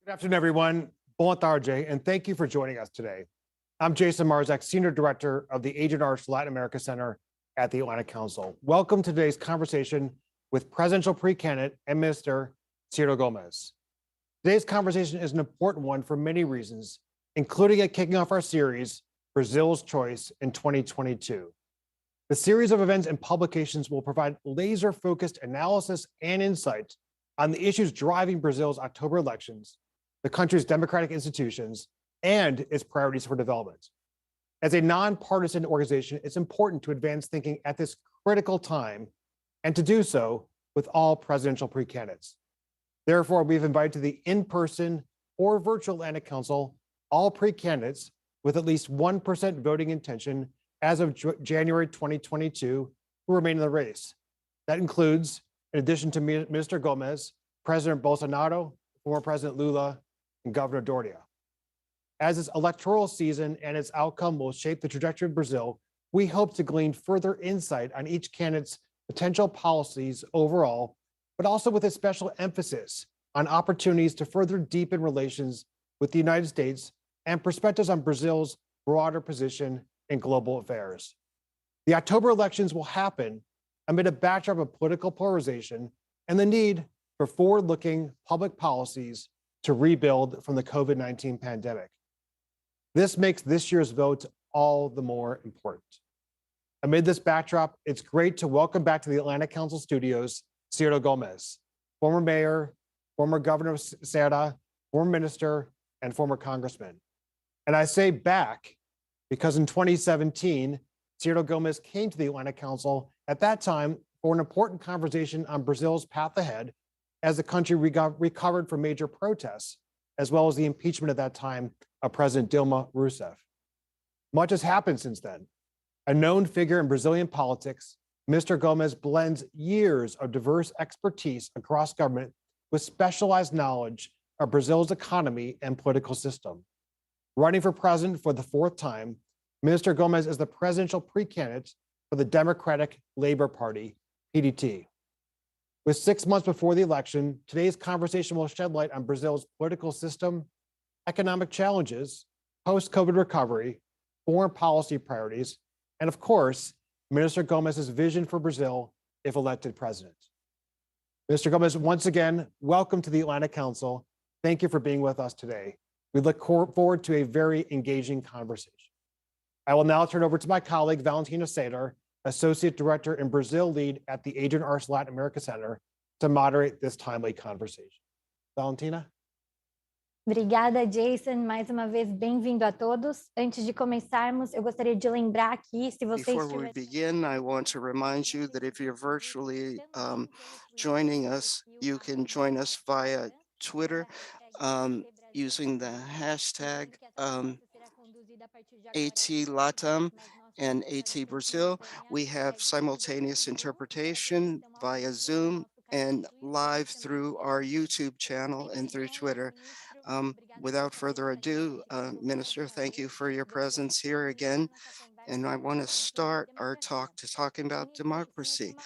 Good afternoon, everyone. Boa tarde, and thank you for joining us today. I'm Jason Marzak, Senior Director of the Agent Orange Latin America Center at the Atlantic Council. Welcome to today's conversation with presidential pre-candidate and Minister Ciro Gomes. Today's conversation is an important one for many reasons, including it kicking off our series, Brazil's Choice in 2022. The series of events and publications will provide laser-focused analysis and insight on the issues driving Brazil's October elections, the country's democratic institutions, and its priorities for development. As a nonpartisan organization, it's important to advance thinking at this critical time and to do so with all presidential pre-candidates. Therefore, we've invited to the in-person or virtual Atlantic Council all pre-candidates with at least 1% voting intention as of January 2022 who remain in the race. That includes, in addition to Minister Gomes, President Bolsonaro, former President Lula, and Governor Doria. As this electoral season and its outcome will shape the trajectory of Brazil, we hope to glean further insight on each candidate's potential policies overall, but also with a special emphasis on opportunities to further deepen relations with the United States and perspectives on Brazil's broader position in global affairs. The October elections will happen amid a backdrop of political polarization and the need for forward-looking public policies to rebuild from the COVID-19 pandemic. This makes this year's vote all the more important. Amid this backdrop, it's great to welcome back to the Atlantic Council studios, Ciro Gomes, former mayor, former governor of Ceará, former minister, and former congressman. And I say back because in 2017, Ciro Gomes came to the Atlantic Council at that time for an important conversation on Brazil's path ahead as the country recovered from major protests, as well as the impeachment at that time of President Dilma Rousseff. Much has happened since then. A known figure in Brazilian politics, Mr. Gomes blends years of diverse expertise across government with specialized knowledge of Brazil's economy and political system. Running for president for the fourth time, Minister Gomes is the presidential pre-candidate for the Democratic Labor Party, PDT. With 6 months before the election, today's conversation will shed light on Brazil's political system, economic challenges, post-COVID recovery, foreign policy priorities, and of course, Minister Gomes's vision for Brazil if elected president. Mr. Gomes, once again, welcome to the Atlantic Council. Thank you for being with us today. We look forward to a very engaging conversation. I will now turn over to my colleague, Valentina Sater, Associate Director and Brazil Lead at the Agent Orange Latin America Center, to moderate this timely conversation. Valentina? Obrigada, Jason. Mais uma vez, bem-vindo a todos. Antes de começarmos, eu gostaria de lembrar aqui, se vocês Before we begin, I want to remind you that if you're virtually joining us, you can join us via Twitter using the hashtag ATLATAM and AT Brazil. We have simultaneous interpretation via Zoom and live through our YouTube channel and through Twitter. Without further ado, Minister, thank you for your presence here again. And I want to start our talk talking about democracy.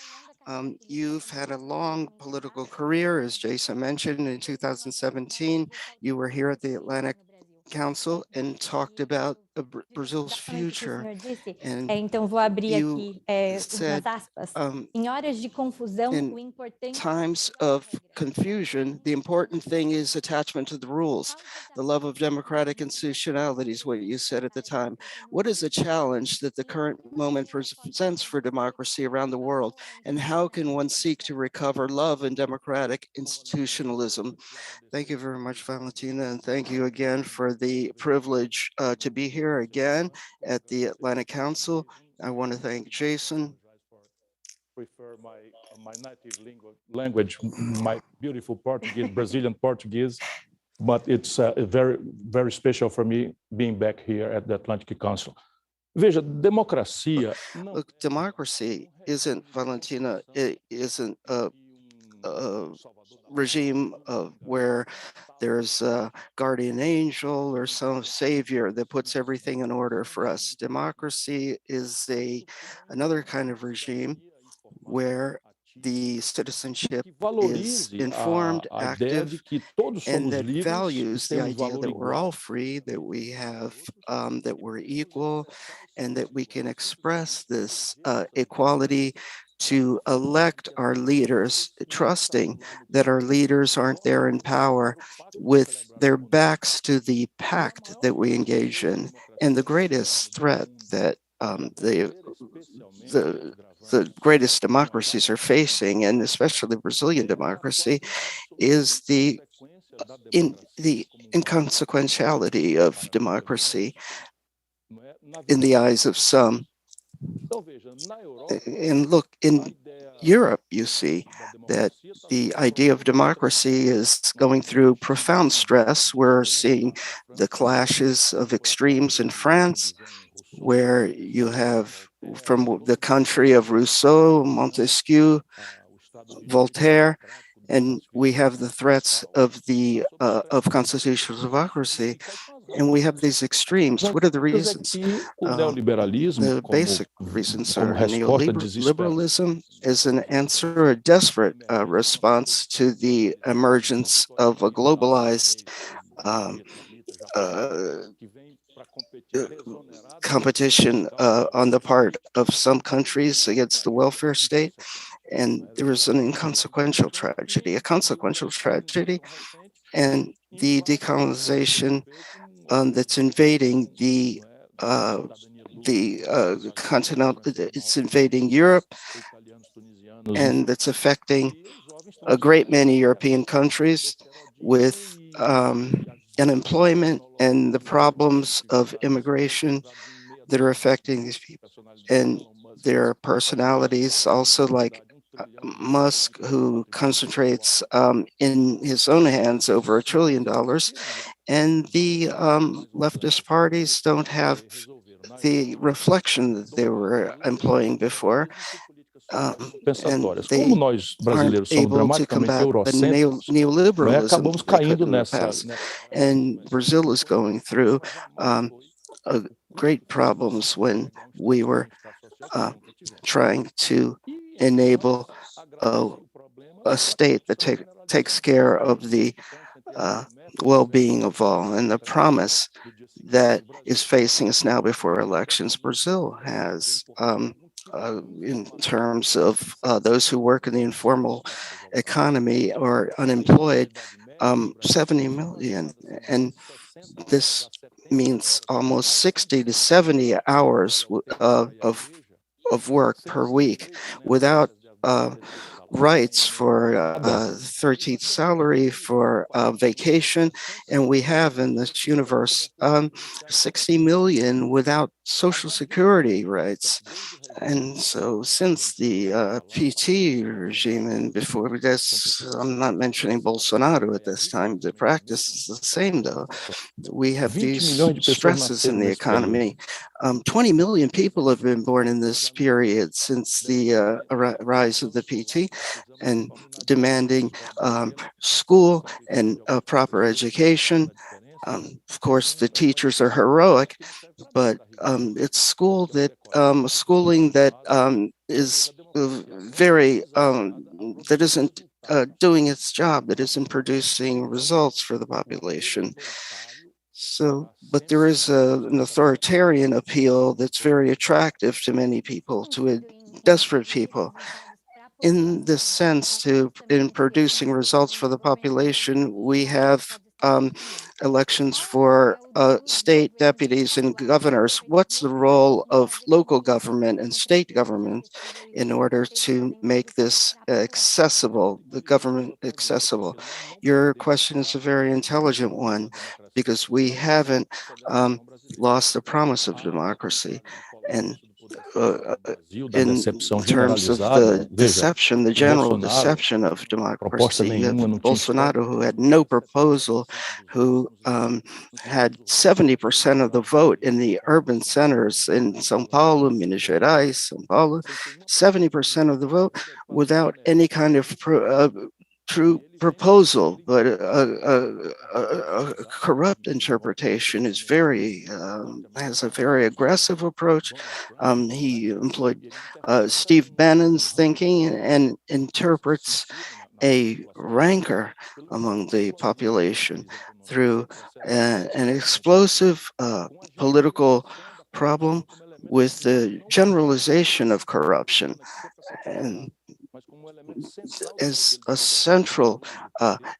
You've had a long political career, as Jason mentioned. In 2017, you were here at the Atlantic Council and talked about Brazil's future. And então vou abrir aqui said, umas aspas. Em horas de confusão, o importante times of confusion, the important thing is attachment to the rules, the love of democratic institutionalities, what you said at the time. What is the challenge that the current moment presents for democracy around the world? And how can one seek to recover love and democratic institutionalism? Thank you very much, Valentina, and thank you again for the privilege to be here again at the Atlantic Council. I want to thank Jason. Prefer my native language, my beautiful Portuguese, Brazilian Portuguese, but it's very, very special for me being back here at the Atlantic Council. Veja, democracia. Look, democracy isn't, Valentina, it isn't a regime where there's a guardian angel or some savior that puts everything in order for us. Democracy is another kind of regime where the citizenship que is valorize informed, a ideia de active, que todos and somos that livres, que values the temos idea valor that we're all igual. free, that we have, that we're equal, and that we can express this equality to elect our leaders, trusting that our leaders aren't there in power with their backs to the pact that we engage in. And the greatest threat that the the greatest democracies are facing, and especially the Brazilian democracy, is the inconsequentiality of democracy in the eyes of some. Então, veja, na Europa, And look, a in ideia Europe, you see da that democracia está the sendo idea of democracy is going through profound stress. We're seeing the clashes of extremes in France, where you have from the country of Rousseau, Montesquieu, Voltaire, and we have the threats of the of constitutional democracy, and we have these extremes. What are the é reasons? que o neoliberalismo, The como, basic reasons como are resposta desesperada, neoliberalism is an answer, a desperate response to the emergence of a globalized um, uh, competition on the part of some countries against the welfare state. And there is an inconsequential tragedy, a consequential tragedy, and the decolonization that's invading the continent, it's invading Europe, and that's affecting a great many European countries with unemployment and the problems of immigration that are affecting these people. And their personalities also like Musk, who concentrates in his own hands over $1 trillion, and the leftist parties don't have the reflection that they were employing before, and pensatórias. Como they nós aren't brasileiros somos able to dramaticamente combat the eurocêntricos, neoliberalism acabamos that they caindo couldn't in the nessa, past. And Brazil is going through a great problems when we were trying to enable a state that takes care of the well-being of all, and the promise that is facing us now before elections. Brazil has, in terms of those who work in the informal economy or unemployed, 70 million, and this means almost 60 to 70 hours of work per week without rights for 13th salary, for vacation, and we have in this universe 60 million without social security rights. And so since the PT regime, and before this, I'm not mentioning Bolsonaro at this time, the practice is the same though. We have 20 these milhões de pessoas stresses in nasceram the nesse período. economy. 20 million people have been born in this period since the rise of the PT, and demanding school and proper education. Of course, the teachers are heroic, but it's schooling that is very that isn't doing its job, that isn't producing results for the population. So, but there is an authoritarian appeal that's very attractive to many people, to desperate people. In this sense, in producing results for the population, we have elections for state deputies and governors. What's the role of local government and state government in order to make this accessible, the government accessible? Your question is a very intelligent one, because we haven't lost the promise of democracy. And in terms of the deception, the general deception of democracy, you have Bolsonaro, who had no proposal, who had 70% of the vote in the urban centers in São Paulo, Minas Gerais, São Paulo, 70% of the vote without any kind of true proposal, but a corrupt interpretation is has a very aggressive approach. He employed Steve Bannon's thinking and interprets a rancor among the population through an explosive political problem with the generalization of corruption. And as a central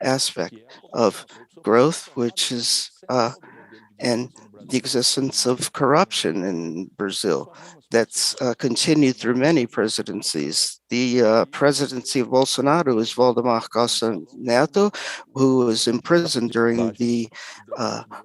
aspect of growth, which is and the existence of corruption in Brazil that's continued through many presidencies. The presidency of Bolsonaro is Valdemar Costa Neto, who was imprisoned during the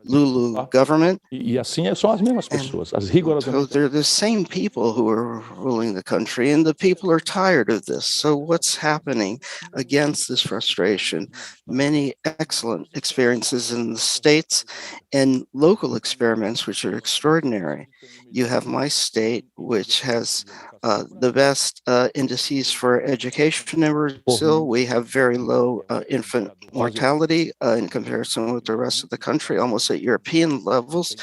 Lulu government. E assim são as mesmas pessoas, as So rigorosamente. they're the same people who are ruling the country, and the people are tired of this. So what's happening against this frustration? Many excellent experiences in the states and local experiments, which are extraordinary. You have my state, which has the best indices for education in Brazil. We have very low infant mortality in comparison with the rest of the country, almost at European levels.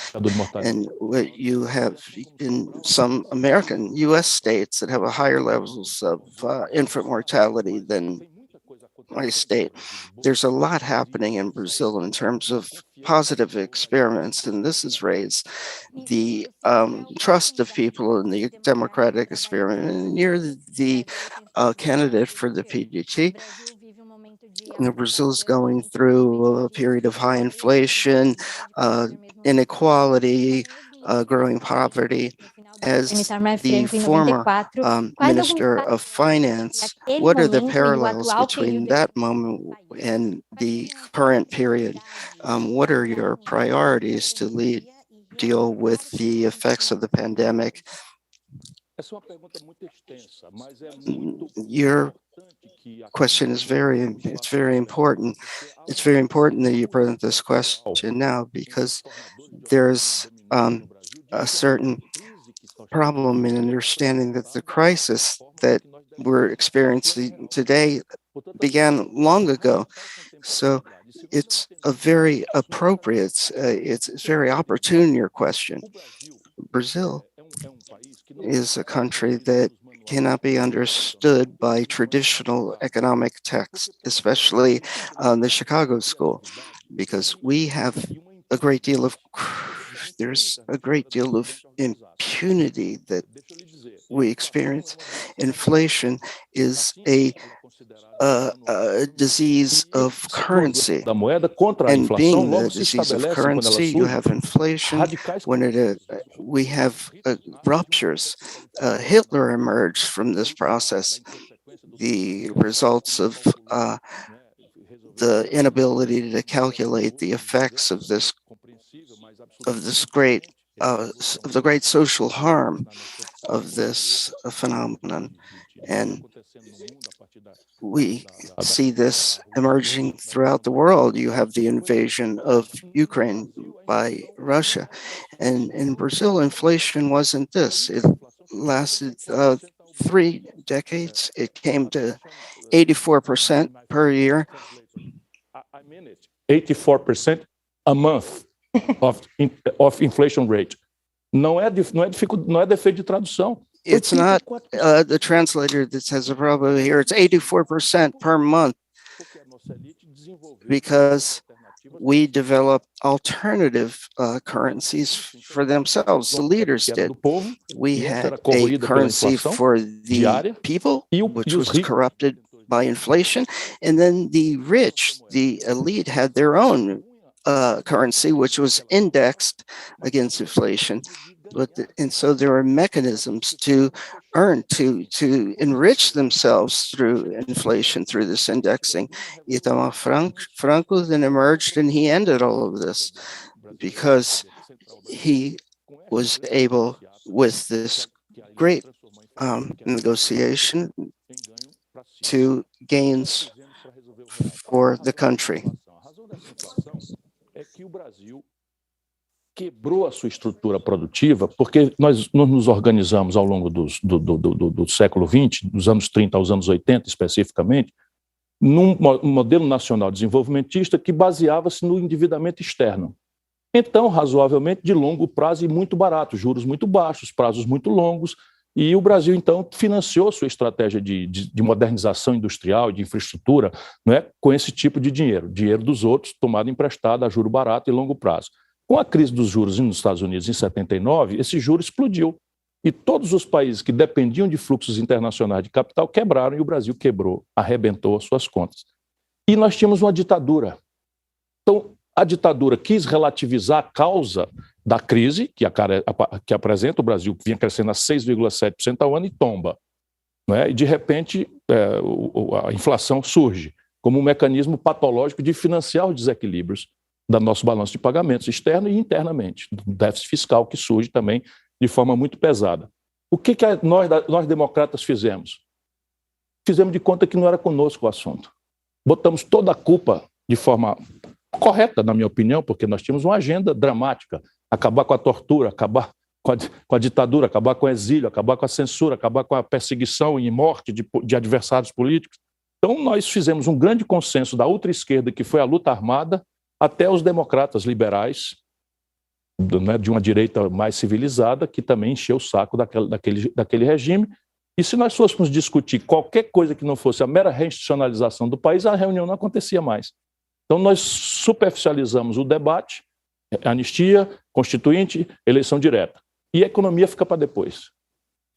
And what you have in some American US states that have a higher levels of infant mortality than my state. There's a lot happening in Brazil in terms of positive experiments, and this has raised the trust of people in the democratic experiment. And you're the candidate for the PDT. Brazil is going through a period of high inflation, inequality, growing poverty. As the former Minister of Finance, what are the parallels between that moment and the current period? What are your priorities to deal with the effects of the pandemic? Your question is very important. It's very important that you present this question now, because there's a certain problem in understanding that the crisis that we're experiencing today began long ago. So it's a very appropriate, it's very opportune, your question. Brazil is a country that cannot be understood by traditional economic text, especially the Chicago School, because we have a great deal of there's a great deal of impunity that we experience. Inflation is a disease of currency, and being the disease of currency, you have inflation. When we have ruptures, Hitler emerged from this process. The results of the inability to calculate the effects of the great social harm of this phenomenon. And we see this emerging throughout the world. You have the invasion of Ukraine by Russia. And in Brazil, inflation wasn't this. It lasted 3 decades. It came to 84% per year. 84% a month of inflation rate. Não é defeito de tradução. It's not the translator that says a problem here. It's 84% per month, because we developed alternative currencies for themselves. The leaders did. We had a currency for the people, which was corrupted by inflation. And then the rich, the elite, had their own currency, which was indexed against inflation. And so there are mechanisms to enrich themselves through inflation, through this indexing. Itamar Franco then emerged, and he ended all of this because he was able, with this great negotiation, to gains for the country. Quebrou a sua estrutura produtiva, porque nós nos organizamos ao longo do século XX, dos anos 30 aos anos 80 especificamente, num modelo nacional desenvolvimentista que baseava-se no endividamento externo. Então, razoavelmente de longo prazo e muito barato, juros muito baixos, prazos muito longos, e o Brasil, então, financiou sua estratégia de modernização industrial e de infraestrutura, né, com esse tipo de dinheiro dos outros, tomado emprestado a juro barato e longo prazo. Com a crise dos juros nos Estados Unidos em 79, esse juro explodiu. E todos os países que dependiam de fluxos internacionais de capital quebraram e o Brasil quebrou, arrebentou as suas contas. E nós tínhamos uma ditadura. Então, a ditadura quis relativizar a causa da crise que apresenta o Brasil, que vinha crescendo a 6,7% ao ano e tomba. Né? E, de repente, a inflação surge como um mecanismo patológico de financiar os desequilíbrios do nosso balanço de pagamentos, externo e internamente, do déficit fiscal que surge também de forma muito pesada. O que nós democratas fizemos? Fizemos de conta que não era conosco o assunto. Botamos toda a culpa de forma correta, na minha opinião, porque nós tínhamos uma agenda dramática, acabar com a tortura, acabar com a ditadura, acabar com o exílio, acabar com a censura, acabar com a perseguição e morte de adversários políticos. Então, nós fizemos um grande consenso da ultra-esquerda, que foi a luta armada, até os democratas liberais, de uma direita mais civilizada, que também encheu o saco daquele regime. E se nós fôssemos discutir qualquer coisa que não fosse a mera reinstitucionalização do país, a reunião não acontecia mais. Então, nós superficializamos o debate, anistia, constituinte, eleição direta. E a economia fica para depois.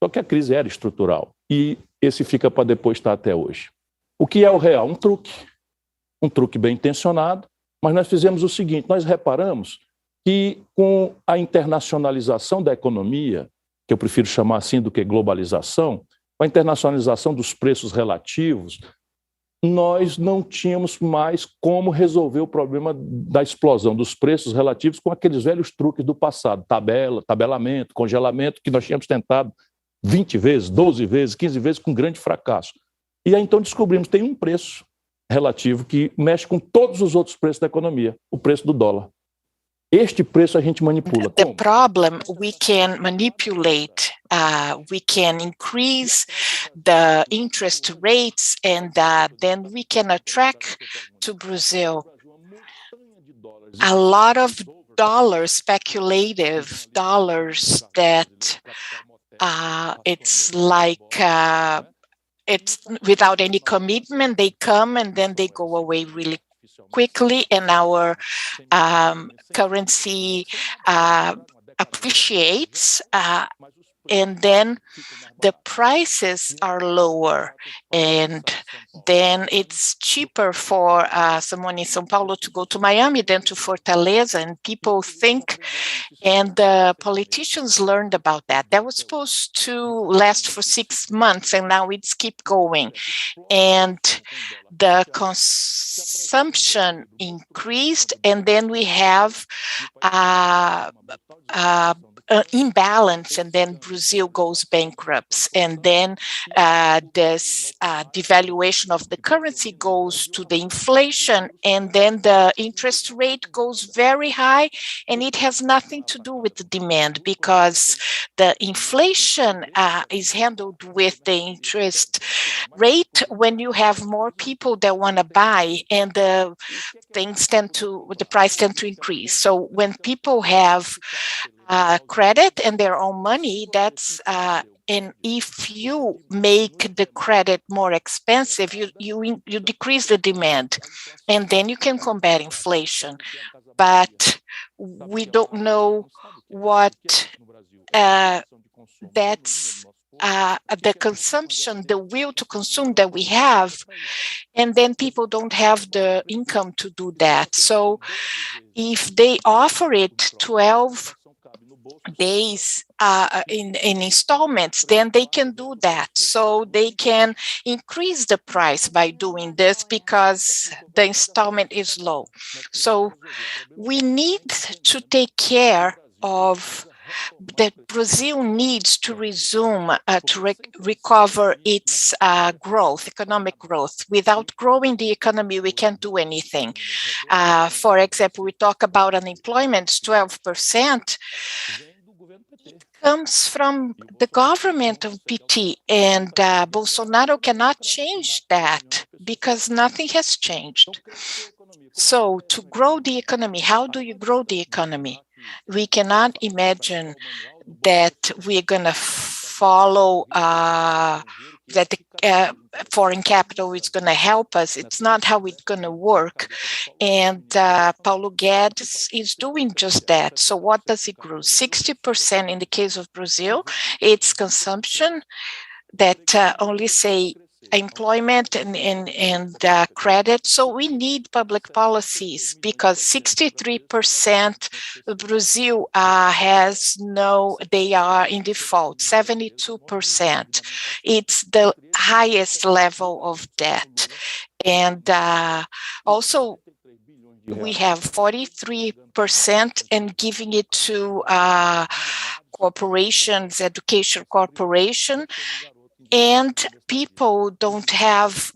Só que a crise era estrutural. E esse fica para depois está até hoje. O que é o real? Um truque bem intencionado, mas nós fizemos o seguinte, nós reparamos que com a internacionalização da economia, que eu prefiro chamar assim do que globalização, com a internacionalização dos preços relativos, nós não tínhamos mais como resolver o problema da explosão dos preços relativos com aqueles velhos truques do passado, tabelamento, congelamento, que nós tínhamos tentado 20 vezes, 12 vezes, 15 vezes, com grande fracasso. E aí então descobrimos que tem um preço relativo que mexe com todos os outros preços da economia, o preço do dólar. Este preço a gente manipula. The Como? problem we can manipulate, we can increase the interest rates, and then we can attract to Brazil a lot of dollars, speculative dollars that it's like it's without any commitment. They come and then they go away really quickly, and our currency appreciates, and then the prices are lower, and then it's cheaper for someone in São Paulo to go to Miami than to Fortaleza, and people think, and the politicians learned about that. That was supposed to last for 6 months, and now it's keep going. And the consumption increased, and then we have imbalance, and then Brazil goes bankrupt, and then this devaluation of the currency goes to the inflation, and then the interest rate goes very high, and it has nothing to do with the demand, because the inflation is handled with the interest rate when you have more people that want to buy, and the price tend to increase. So when people have credit and their own money, that's and if you make the credit more expensive, you decrease the demand, and then you can combat inflation. But we don't know what that's the consumption, the will to consume that we have, and then people don't have the income to do that. So if they offer it 12 days in installments, then they can do that. So they can increase the price by doing this because the installment is low. So we need to take care of that. Brazil needs to resume to recover its growth, economic growth. Without growing the economy, we can't do anything. For example, we talk about unemployment, 12%. comes from the government of PT, and Bolsonaro cannot change that because nothing has changed. So to grow the economy, how do you grow the economy? We cannot imagine that we're going to follow that the foreign capital is going to help us. It's not how it's going to work. And Paulo Guedes is doing just that. So what does it grow? 60% in the case of Brazil, it's consumption that only say employment and credit. So we need public policies because 63% of Brazil has no, they are in default, 72%. It's the highest level of debt. And also we have 43% and giving it to corporations, education corporation, and people don't have,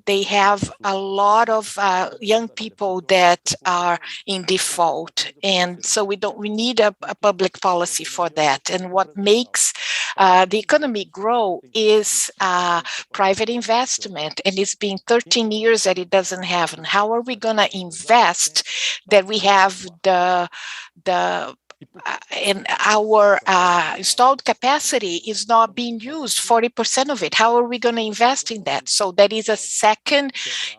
they have a lot of young people that are in default. And so we need a public policy for that. And what makes the economy grow is private investment. And it's been 13 years that it doesn't happen. How are we going to invest that we have and our installed capacity is not being used, 40% of it. How are we going to invest in that? So that is a second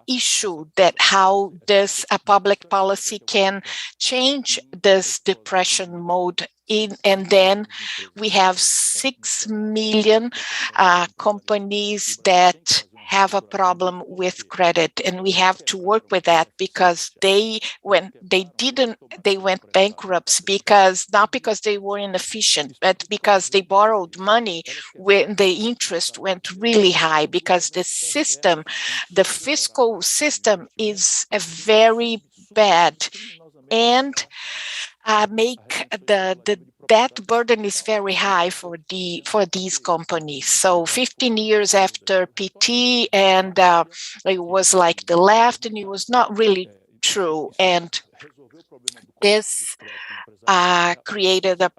issue, that how this public policy can change this depression mode. And then we have 6 million companies that have a problem with credit, and we have to work with that because they went bankrupt because not because they were inefficient, but because they borrowed money when the interest went really high, because the system, the fiscal system is very bad, and make the debt burden is very high for these companies. So 15 years after PT, and it was like the left, and it was not really true. And this created a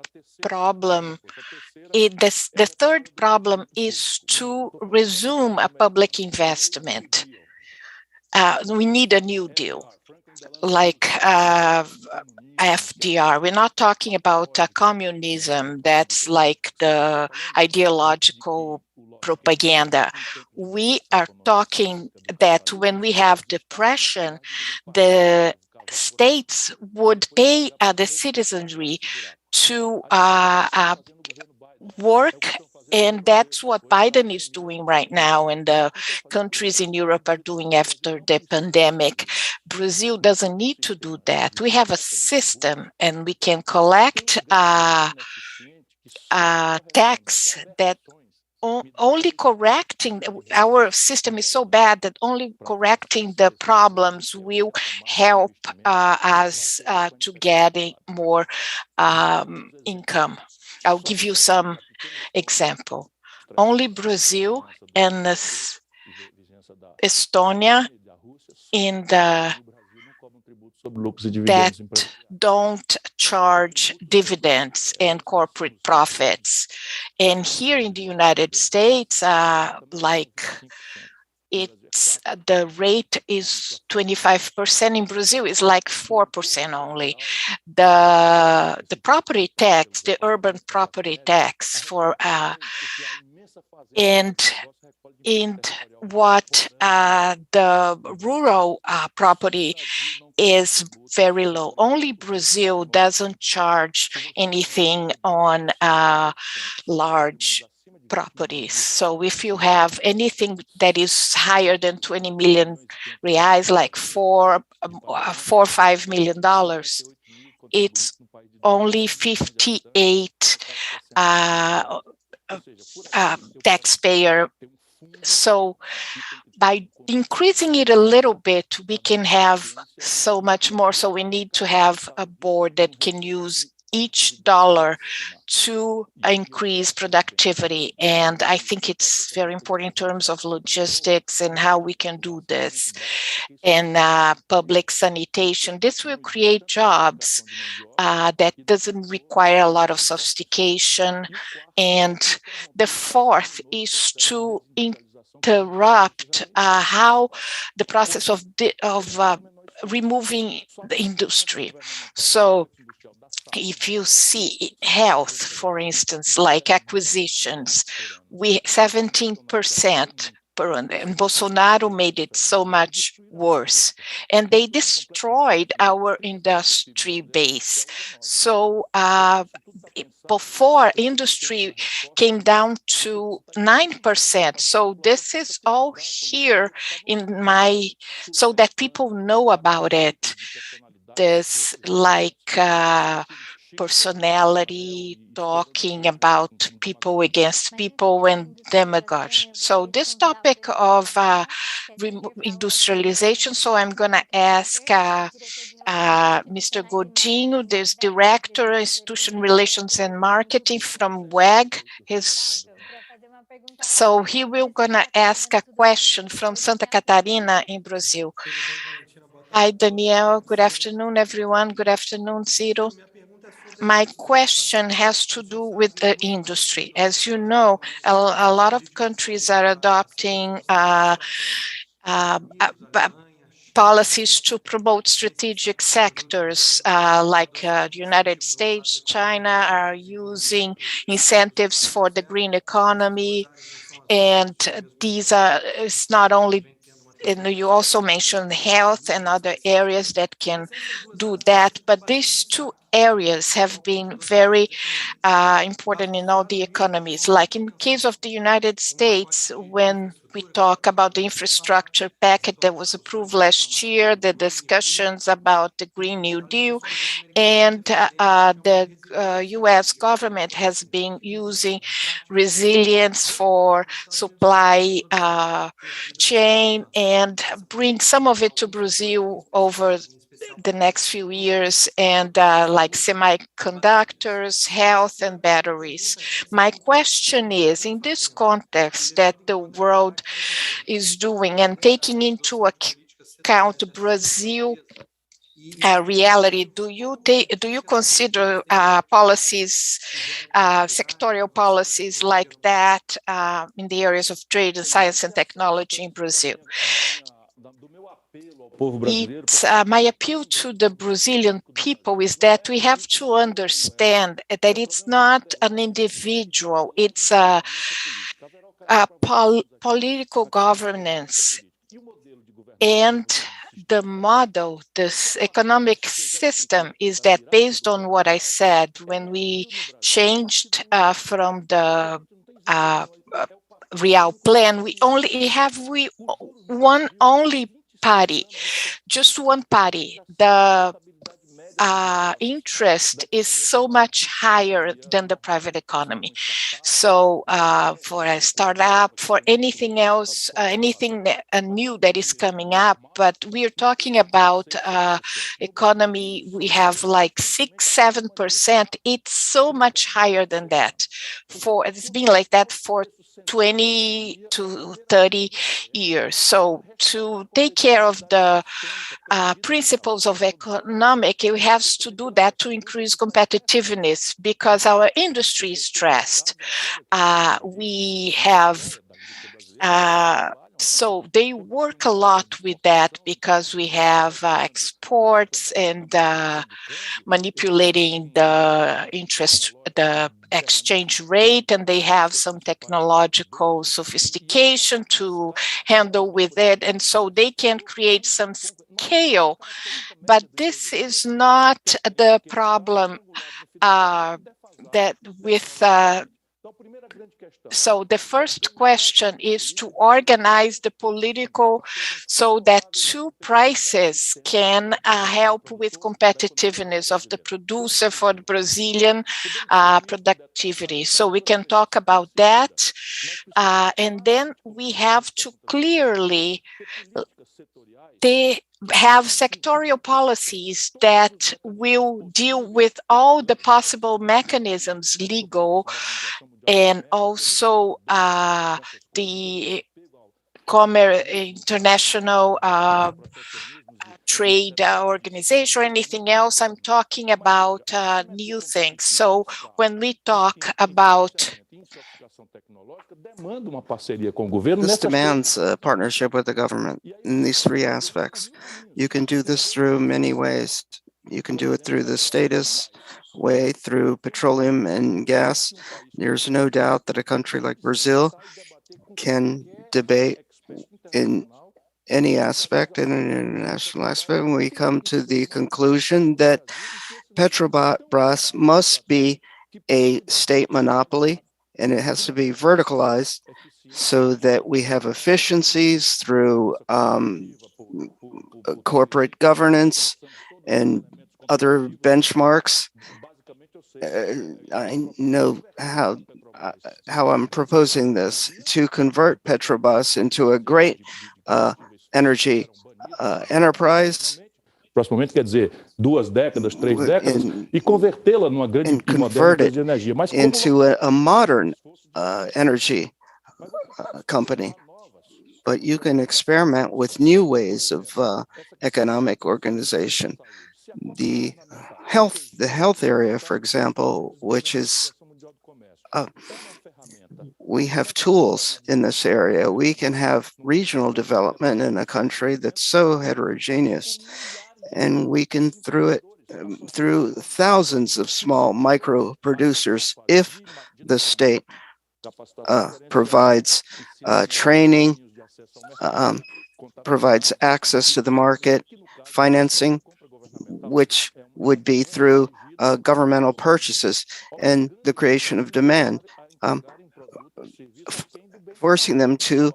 problem. The third problem is to resume a public investment. We need a new deal, like FDR. We're not talking about communism. That's like the ideological propaganda. We are talking that when we have depression, the states would pay the citizenry to work. And that's what Biden is doing right now, and the countries in Europe are doing after the pandemic. Brazil doesn't need to do that. We have a system, and we can collect tax that only correcting, our system is so bad that only correcting the problems will help us to getting more income. I'll give you some example. Only Brazil and Estonia that don't charge dividends and corporate profits. And here in the United States, the rate is 25%. In Brazil, is like 4% only. The property tax, the urban property tax for and what the rural property is very low. Only Brazil doesn't charge anything on large properties. So if you have anything that is higher than 20 million reais, like $4 or $5 million, it's only 58 taxpayer. So by increasing it a little bit, we can have so much more. So we need to have a board that can use each dollar to increase productivity. And I think it's very important in terms of logistics and how we can do this. And public sanitation, this will create jobs that doesn't require a lot of sophistication. And the fourth is to interrupt how the process of removing the industry. So if you see health, for instance, like acquisitions, we 17%. And Bolsonaro made it so much worse. And they destroyed our industry base. So before, industry came down to 9%. So this is all here in my, so that people know about it. This like personality, talking about people against people and demagogue. So this topic of industrialization, so I'm going to ask Mr. Godinho, this Director, Institution Relations and Marketing from WEG. So he will going to ask a question from Santa Catarina in Brazil. Hi, Daniel. Good afternoon, everyone. Good afternoon, Ciro. My question has to do with the industry. As you know, a lot of countries are adopting policies to promote strategic sectors, like the United States, China are using incentives for the green economy. And these are, it's not only, and you also mentioned health and other areas that can do that, but these two areas have been very important in all the economies. Like in case of the United States, when we talk about the infrastructure package that was approved last year, the discussions about the Green New Deal, and the US government has been using resilience for supply chain and bring some of it to Brazil over the next few years, and like semiconductors, health, and batteries. My question is, in this context that the world is doing and taking into account Brazil reality, do you consider policies, sectorial policies like that in the areas of trade and science and technology in Brazil? It's, my appeal to the Brazilian people is that we have to understand that it's not an individual, it's a political governance. And the model, this economic system, is that based on what I said, when we changed from the real plan, we only have one only party, just one party. The interest is so much higher than the private economy. So for a startup, for anything else, anything new that is coming up, but we are talking about economy, we have like 6-7%. It's so much higher than that. It's been like that for 20 to 30 years. So to take care of the principles of economic, we have to do that to increase competitiveness because our industry is stressed. We have so they work a lot with that because we have exports and manipulating the interest, the exchange rate, and they have some technological sophistication to handle with it. And so they can create some scale, but this is not the problem that with so the first question is to organize the political so that two prices can help with competitiveness of the producer for the Brazilian productivity. So we can talk about that. And then we have to clearly have sectorial policies that will deal with all the possible mechanisms, legal, and also the international trade organization or anything else. I'm talking about new things. So when we talk about This demands a partnership with the government in these three aspects. You can do this through many ways. You can do it through the status way, through petroleum and gas. There's no doubt that a country like Brazil can debate in any aspect, in an international aspect, and we come to the conclusion that Petrobras must be a state monopoly, and it has to be verticalized so that we have efficiencies through corporate governance and other benchmarks. I know how I'm proposing this to convert Petrobras into a great energy enterprise. Proximamente quer dizer 2 décadas, 3 décadas, e convertê-la numa grande e moderna empresa de energia. Mas into a modern energy company. But you can experiment with new ways of economic organization. The health area, for example, which is we have tools in this area. We can have regional development in a country that's so heterogeneous, and we can through thousands of small micro producers if the state provides training, provides access to the market, financing, which would be through governmental purchases and the creation of demand, forcing them to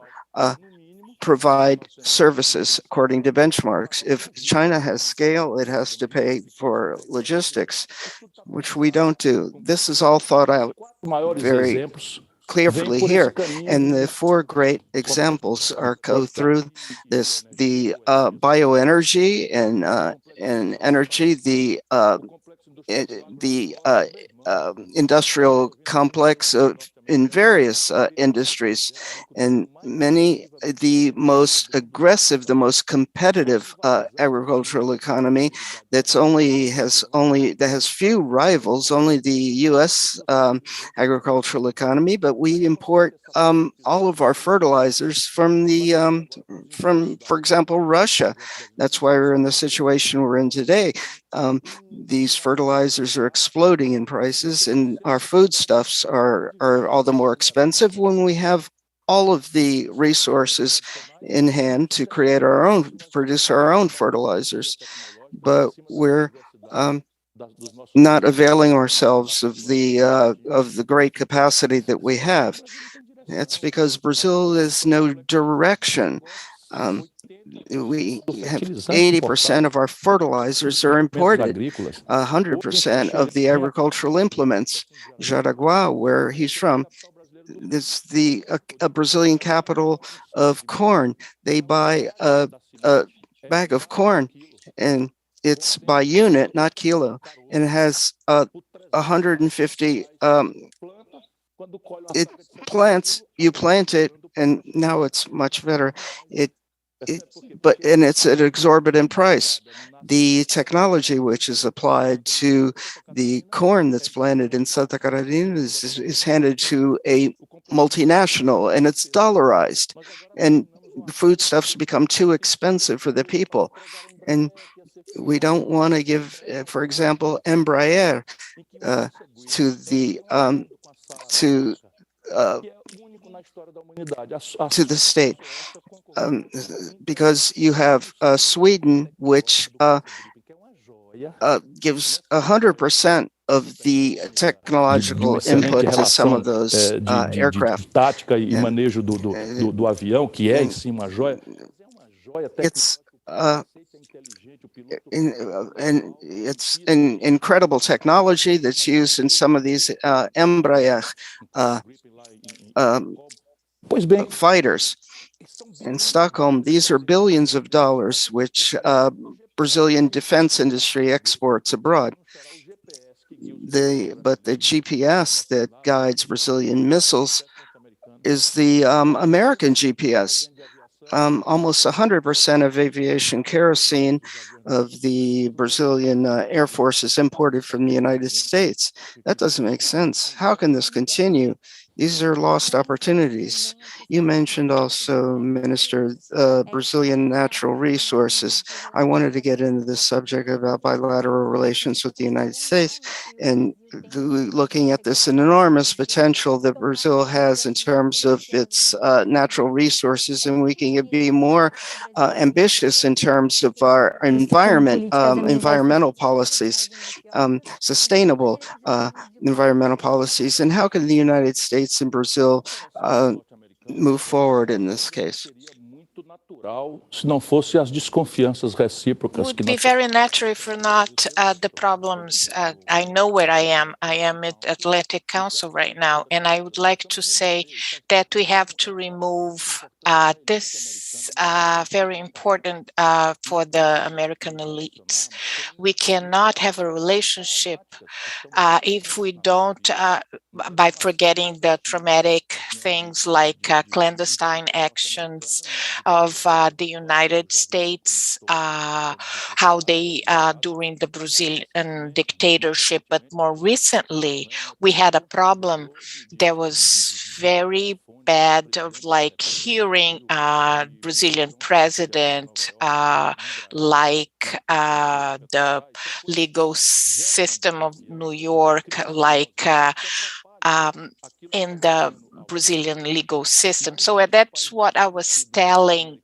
provide services according to benchmarks. If China has scale, it has to pay for logistics, which we don't do. This is all thought out very clearly here. And the 4 great examples go through this: the bioenergy and energy, the industrial complex in various industries, and the most aggressive, the most competitive agricultural economy that has few rivals, only the U.S. Agricultural economy, but we import all of our fertilizers from for example, Russia. That's why we're in the situation we're in today. These fertilizers are exploding in prices, and our foodstuffs are all the more expensive when we have all of the resources in hand to produce our own fertilizers. But we're not availing ourselves of the great capacity that we have. That's because Brazil has no direction. We have 80% of our fertilizers are imported, 100% of the agricultural implements. Jaraguá, where he's from, this a Brazilian capital of corn. They buy a bag of corn, and it's by unit, not kilo, and it has 150. You plant it, and now it's much better. And it's at an exorbitant price. The technology which is applied to the corn that's planted in Santa Catarina is handed to a multinational, and it's dollarized, and the foodstuffs become too expensive for the people. And we don't want to give, for example, Embraer to the state, because you have Sweden, which gives 100% of the technological input to some of those aircraft. Tática e manejo do avião, que é em si uma joia. It's an incredible technology that's used in some of these Embraer fighters. in Stockholm. These are billions of dollars, which Brazilian defense industry exports abroad. But the GPS that guides Brazilian missiles is the American GPS. Almost 100% of aviation kerosene of the Brazilian Air Force is imported from the United States. That doesn't make sense. How can this continue? These are lost opportunities. You mentioned also, Minister, Brazilian natural resources. I wanted to get into this subject about bilateral relations with the United States and looking at this enormous potential that Brazil has in terms of its natural resources, and we can be more ambitious in terms of our environmental policies, sustainable environmental policies, and how can the United States and Brazil move forward in this case? Se não fosse as desconfianças recíprocas Would be very natural if not the problems. I know where I am. I am at Atlantic Council right now, and I would like to say that we have to remove this very important for the American elites. We cannot have a relationship if we don't, by forgetting the traumatic things like clandestine actions of the United States, how they, during the Brazilian dictatorship, but more recently, we had a problem that was very bad of like hearing Brazilian president like the legal system of New York, like in the Brazilian legal system. So that's what I was telling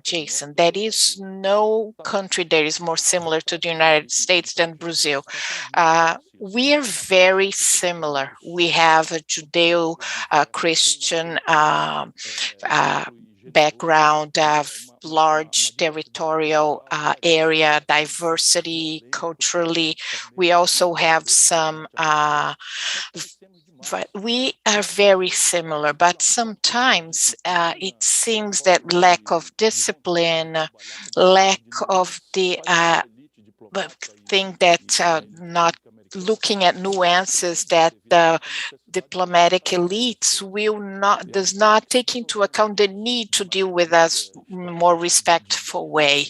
Jason. There is no country that is more similar to the United States than Brazil. We are very similar. We have a Judeo-Christian background, large territorial area, diversity culturally. We also have some we are very similar, but sometimes it seems that lack of discipline, lack of the thing that not looking at nuances that the diplomatic elites does not take into account the need to deal with us in a more respectful way.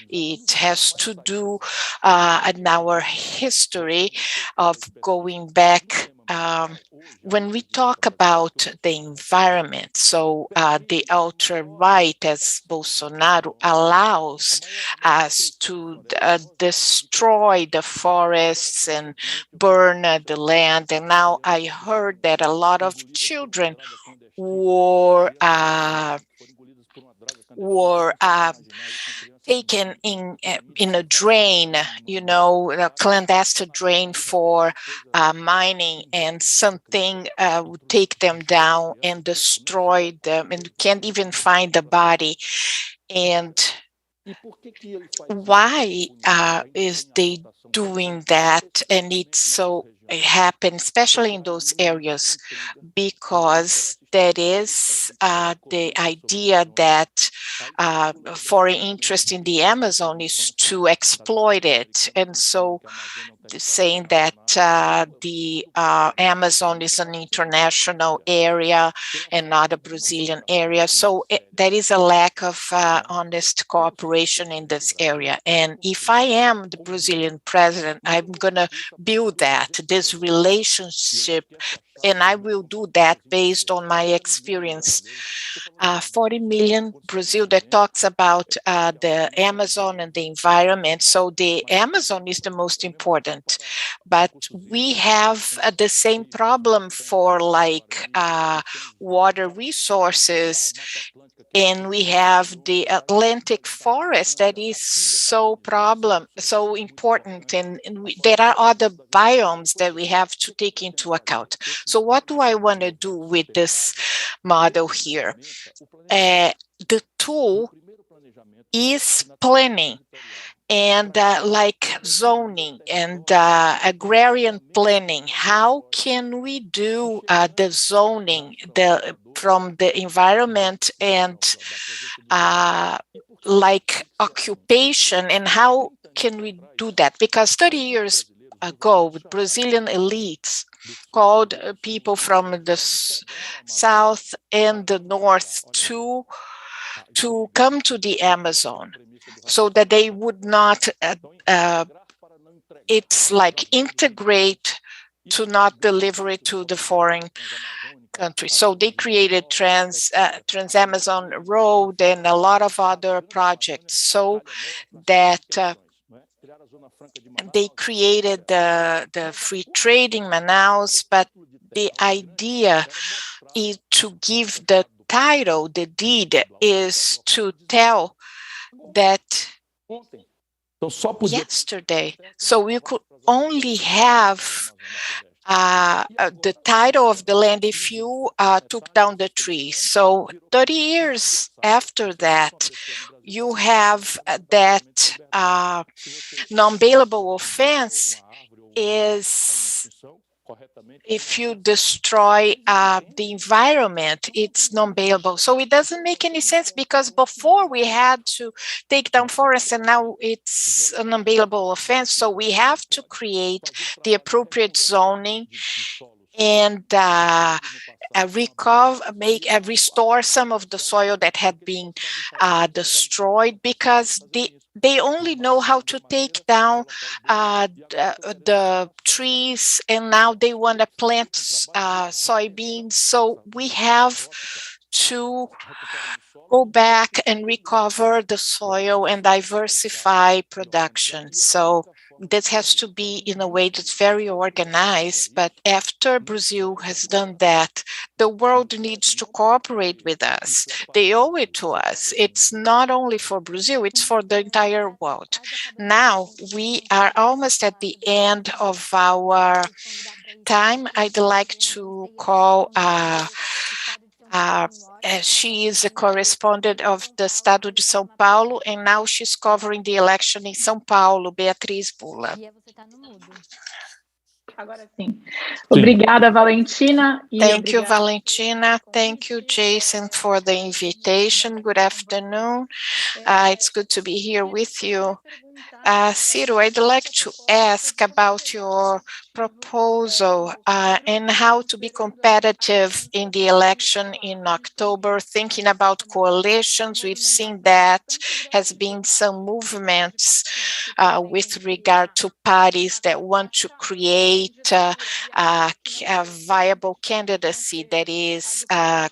It has to do in our history of going back. When we talk about the environment, so the ultra-right, as Bolsonaro, allows us to destroy the forests and burn the land. And now I heard that a lot of children were taken in a drain, a clandestine drain for mining, and something would take them down and destroy them, and can't even find the body. And why is they doing that? And it happens, especially in those areas, because that is the idea that foreign interest in the Amazon is to exploit it. And so saying that the Amazon is an international area and not a Brazilian area. So there is a lack of honest cooperation in this area. And if I am the Brazilian president, I'm going to build this relationship, and I will do that based on my experience. 40 million Brazil that talks about the Amazon and the environment. So the Amazon is the most important, but we have the same problem for like water resources. And we have the Atlantic forest that is so important, and there are other biomes that we have to take into account. So what do I want to do with this model here? The tool is planning. and like zoning and agrarian planning. How can we do the zoning from the environment and like occupation, and how can we do that? Because 30 years ago, with Brazilian elites called people from the south and the north to come to the Amazon so that they would not, it's like integrate to not deliver it to the foreign country. So they created Trans-Amazon Road and a lot of other projects so that they created the free trade in Manaus, but the idea is to give the title, the deed, is to tell that yesterday. So we could only have the title of the land if you took down the trees. So 30 years after that, you have that non-bailable offense is if you destroy the environment, it's non-bailable. So it doesn't make any sense, because before we had to take down forests and now it's a non-bailable offense. So we have to create the appropriate zoning and restore some of the soil that had been destroyed, because they only know how to take down the trees, and now they want to plant soybeans. So we have to go back and recover the soil and diversify production. So this has to be in a way that's very organized. But after Brazil has done that, the world needs to cooperate with us. They owe it to us. It's not only for Brazil, it's for the entire world. Now we are almost at the end of our time. I'd like to call she is a correspondent of the Estado de São Paulo, and now she's covering the election in São Paulo, Beatriz Bula. Agora sim. Obrigada, Valentina. Thank you, Valentina. Thank you, Jason, for the invitation. Good afternoon. It's good to be here with you. Ciro, I'd like to ask about your proposal and how to be competitive in the election in October, thinking about coalitions. We've seen that has been some movements with regard to parties that want to create a viable candidacy that is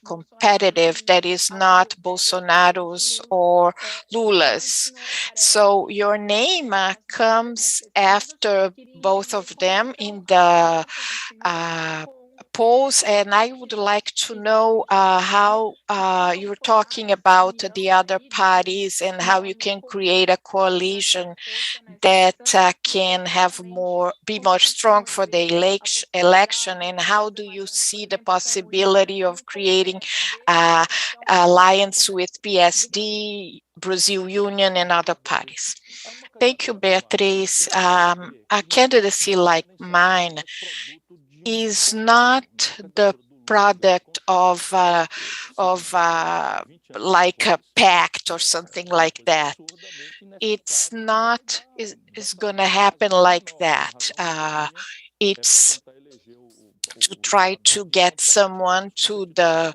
competitive, that is not Bolsonaro's or Lula's. So your name comes after both of them in the polls, and I would like to know how you're talking about the other parties and how you can create a coalition that can have be more strong for the election, and how do you see the possibility of creating alliance with PSD, Brazil Union, and other parties? Thank you, Beatriz. A candidacy like mine is not the product of like a pact or something like that. It's not is going to happen like that. It's to try to get someone to the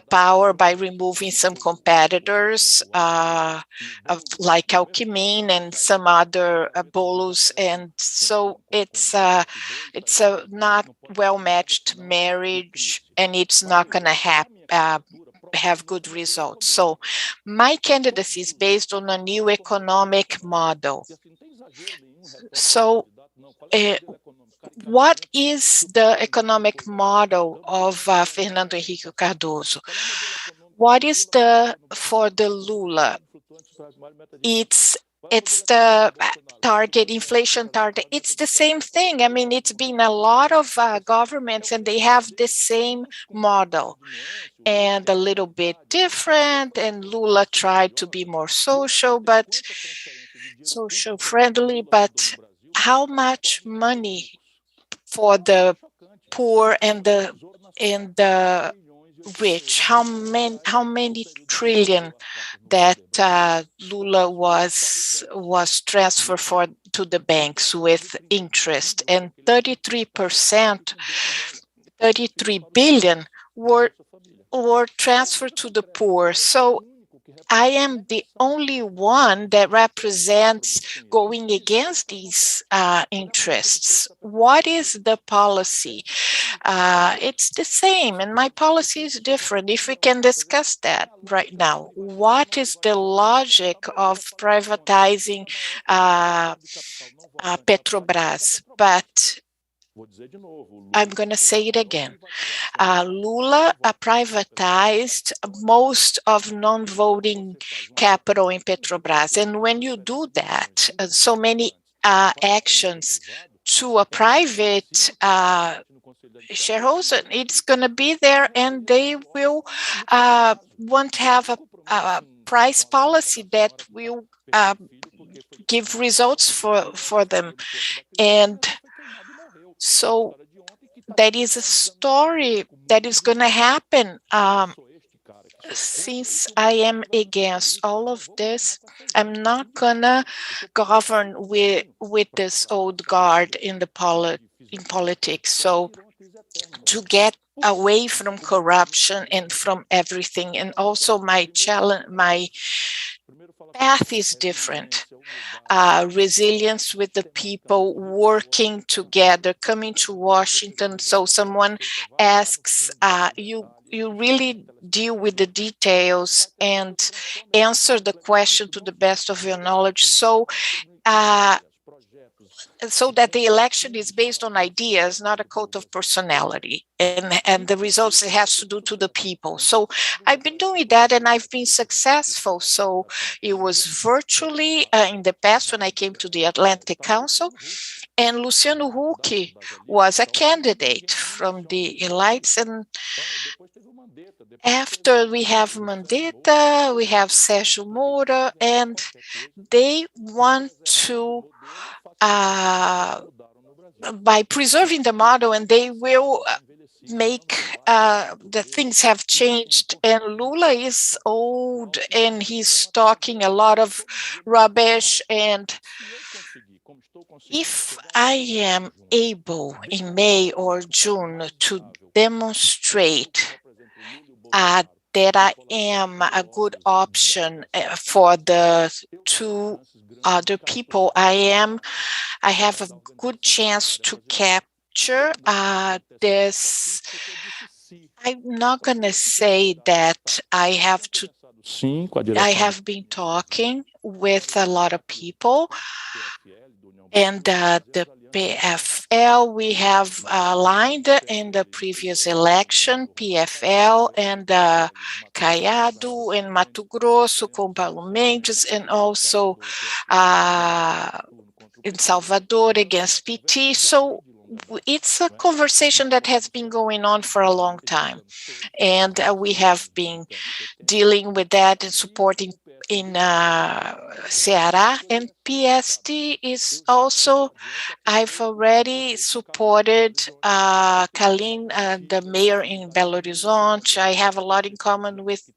power by removing some competitors like Alckmin and some other bolos, and so it's a not well-matched marriage, and it's not going to have good results. So my candidacy is based on a new economic model. So what is the economic model of Fernando Henrique Cardoso? What is for the Lula? It's the target, inflation target. It's the same thing. I mean, it's been a lot of governments, and they have the same model, and a little bit different. And Lula tried to be more social, but social friendly, but how much money for the poor and the rich? How many trillion that Lula was transferred to the banks with interest, and 33%, 33 billion were transferred to the poor. So I am the only one that represents going against these interests. What is the policy? It's the same, and my policy is different. If we can discuss that right now, what is the logic of privatizing Petrobras? But I'm going to say it again. Lula privatized most of non-voting capital in Petrobras. And when you do that, so many actions to a private shareholder, it's going to be there, and they will want to have a price policy that will give results for them. And so that is a story that is going to happen. Since I am against all of this, I'm not going to govern with this old guard in politics. So to get away from corruption and from everything, and also my challenge, my path is different. Resilience with the people, working together, coming to Washington. So someone asks, you really deal with the details and answer the question to the best of your knowledge. So that the election is based on ideas, not a cult of personality, and the results it has to do to the people. So I've been doing that, and I've been successful. So it was virtually in the past when I came to the Atlantic Council, and Luciano Huck was a candidate from the elites. And after we have Mandetta, we have Sérgio Moro, and they want to by preserving the model, and they will make the things have changed. And Lula is old, and he's talking a lot of rubbish. And if I am able in May or June to demonstrate that I am a good option for the two other people, I have a good chance to capture this. I'm not going to say that I have been talking with a lot of people, and the PFL we have aligned in the previous election, PFL and Caiado in Mato Grosso, com Paulo Mendes, and also in Salvador against PT. So it's a conversation that has been going on for a long time, and we have been dealing with that and supporting in Ceará. And PSD is also, I've already supported Kalin, the mayor in Belo Horizonte. I have a lot in common with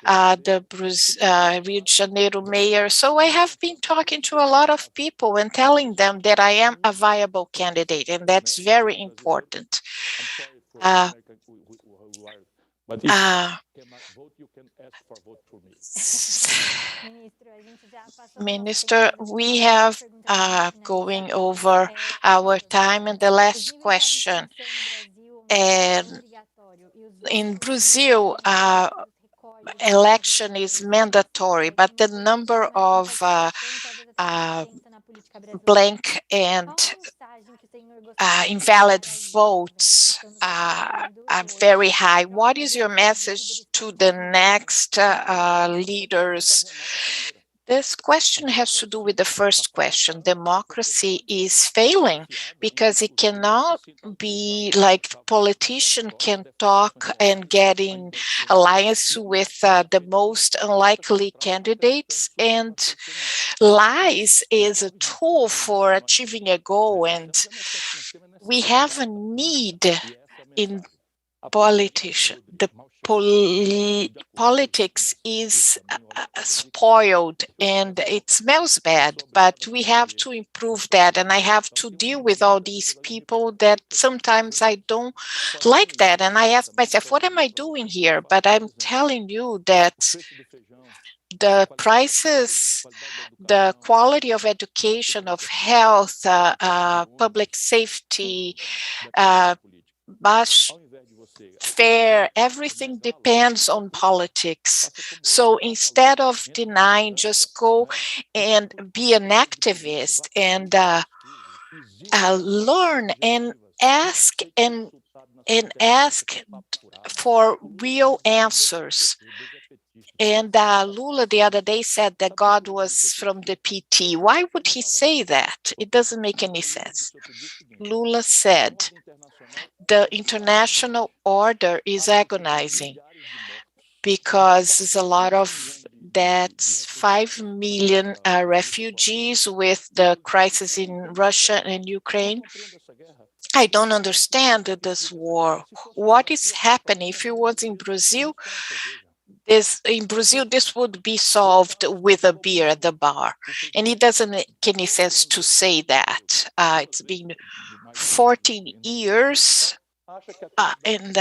the Rio de Janeiro mayor. So I have been talking to a lot of people and telling them that I am a viable candidate, and that's very important. But if you cannot vote, you can ask for vote for me. Minister, we have going over our time, and the last question. And in Brazil, election is mandatory, but the number of blank and invalid votes are very high. What is your message to the next leaders This question has to do with the first question. Democracy is failing because it cannot be like politician can talk and get in alliance with the most unlikely candidates, and lies is a tool for achieving a goal, and we have a need in politician. The politics is spoiled and it smells bad, but we have to improve that. And I have to deal with all these people that sometimes I don't like that. And I ask myself, what am I doing here? But I'm telling you that the prices, the quality of education, of health, public safety, bus fare, everything depends on politics. So instead of denying, just go and be an activist and learn and ask for real answers. And Lula the other day said that God was from the PT. Why would he say that? It doesn't make any sense. Lula said the international order is agonizing because there's a lot of that's 5 million refugees with the crisis in Russia and Ukraine. I don't understand this war. What is happening? If it was in Brazil, this would be solved with a beer at the bar. And it doesn't make any sense to say that. It's been 14 years and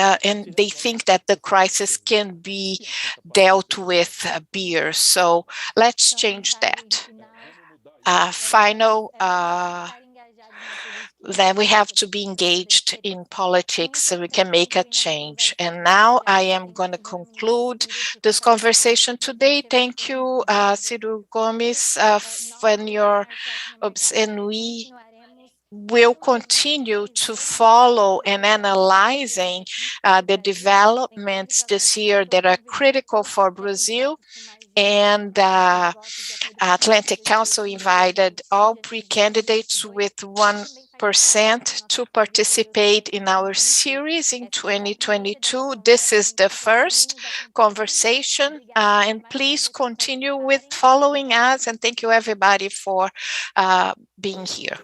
they think that the crisis can be dealt with beer. So let's change that. Then we have to be engaged in politics so we can make a change. And now I am going to conclude this conversation today. Thank you, Ciro Gomes, for your and we will continue to follow and analyzing the developments this year that are critical for Brazil. And Atlantic Council invited all pre-candidates with 1% to participate in our series in 2022. This is the first conversation, and please continue with following us. And thank you everybody for being here.